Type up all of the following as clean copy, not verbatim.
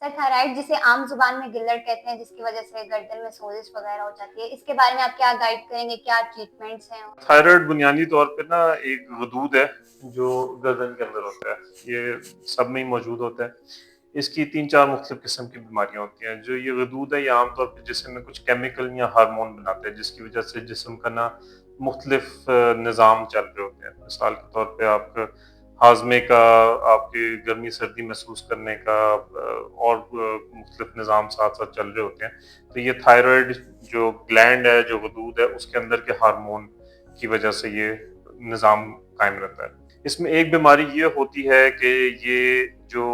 Sir thyroid जिसे आम ज़ुबान में गिल्लट कहते हैं जिसकी वज़ह से गर्दन में सोज़िश वग़ैरह हो जाती है, इसके बारे में आप क्या गाइड करेंगे? क्या ट्रीटमेंट्स हैं? थायराइड बुनियादी तौर पे ना एक गदूद है जो गर्दन के अंदर होता है। ये सब में ही मौजूद होता है। इसकी 3-4 मुख्तलिफ किस्म की बीमारियाँ होती हैं। जो ये गदूद है ये आम तौर पे जिस्म में कुछ केमिकल या हार्मोन बनाता है जिसकी वज़ह से जिस्म का ना मुख्तलिफ निज़ाम चल रहे होते हैं। मिसाल के तौर पे आप हाज़मे का, आपके गर्मी सर्दी महसूस करने का और मुख्तलिफ निज़ाम साथ-साथ चल रहे होते हैं। तो ये थायराइड जो ग्लैंड है, जो गदूद है, उसके अंदर के हार्मोन की वजह से ये निज़ाम कायम रहता है। इसमें एक बीमारी ये होती है कि ये जो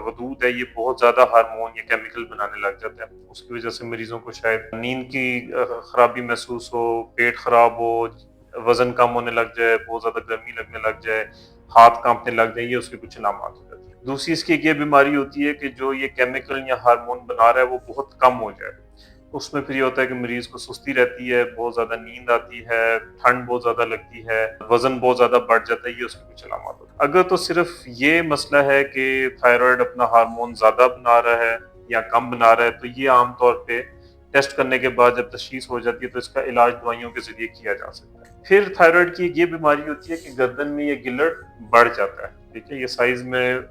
गदूद है ये बहुत ज़्यादा हार्मोन या केमिकल बनाने लग जाता है। उसकी वजह से मरीज़ों को शायद नींद की खराबी महसूस हो, पेट खराब हो, वज़न कम होने लग जाए, बहुत ज़्यादा गर्मी लगने लग जाए, हाथ काँपने लग जाए, ये उसके कुछ अलामात हो जाते हैं। दूसरी इसकी एक ये बीमारी होती है कि जो ये केमिकल या हार्मोन बना रहा है वो बहुत कम हो जाए। उसमें फिर ये होता है कि मरीज़ को सुस्ती रहती है, बहुत ज़्यादा नींद आती है, ठंड बहुत ज़्यादा लगती है, वज़न बहुत ज़्यादा बढ़ जाता है, ये उसके कुछ अलामत होते हैं। अगर तो सिर्फ़ ये मसला है कि थायरॉइड अपना हार्मोन ज़्यादा बना रहा है या कम बना रहा है, तो ये आम तौर पे टेस्ट करने के बाद जब तशख़ीस हो जाती है, तो इसका इलाज दवाइयों के ज़रिए किया जा सकता है। फिर थायरॉइड की ये बीमारी होती है कि गर्दन में ये गिल्लट बढ़ जाता है, ठीक है? ये साइज़ में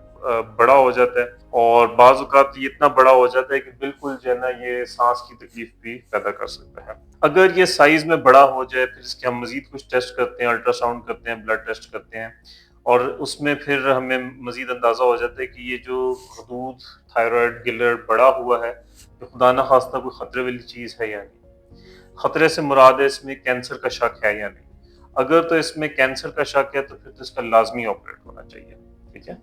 बड़ा हो जाता है और बाज़ औक़ात ये इतना बड़ा हो जाता है कि बिल्कुल जो है ना ये साँस की तकलीफ़ भी पैदा कर सकता है। अगर ये साइज़ में बड़ा हो जाए फिर इसके हम मज़ीद कुछ टेस्ट करते हैं, अल्ट्रासाउंड करते हैं, ब्लड टेस्ट करते हैं और उसमें फिर हमें मज़ीद अंदाज़ा हो जाता है कि ये जो गदूद, थायरॉइड, गिल्लट बढ़ा हुआ है, तो खुदा न ख़ास्ता कोई ख़तरे वाली चीज़ है या नहीं। ख़तरे से मुराद है इसमें कैंसर का शक है या नहीं। अगर तो इसमें कैंसर का शक है तो फिर तो इसका लाज़मी ऑपरेट होना चाहिए, ठीक है?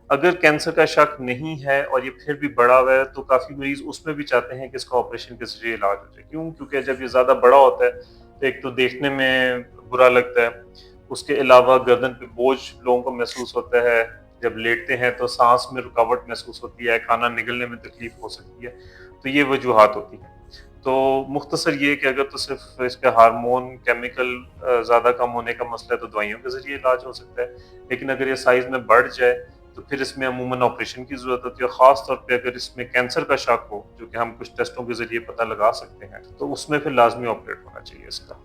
अगर कैंसर का शक नहीं है और ये फिर भी बढ़ा हुआ है तो काफ़ी मरीज़ उसमें भी चाहते हैं कि इसका ऑपरेशन के ज़रिए इलाज हो जाए। क्यों? क्योंकि जब ये ज़्यादा बड़ा होता है तो एक तो देखने में बुरा लगता है, उसके अलावा गर्दन पे बोझ लोगों को महसूस होता है, जब लेटते हैं तो साँस में रुकावट महसूस होती है, खाना निगलने में तकलीफ़ हो सकती है, तो ये वजूहात होती हैं। तो मुख्तसर ये कि अगर तो सिर्फ़ इसका हार्मोन, केमिकल ज़्यादा कम होने का मसला है तो दवाइयों के ज़रिए इलाज हो सकता है। लेकिन अगर ये साइज़ में बढ़ जाए तो फिर इसमें अमूमन ऑपरेशन की ज़रूरत होती है, ख़ास तौर पे अगर इसमें कैंसर का शक हो, जो कि हम कुछ टेस्टों के ज़रिए पता लगा सकते हैं, तो उसमें फिर लाज़मी ऑपरेट होना चाहिए इसका।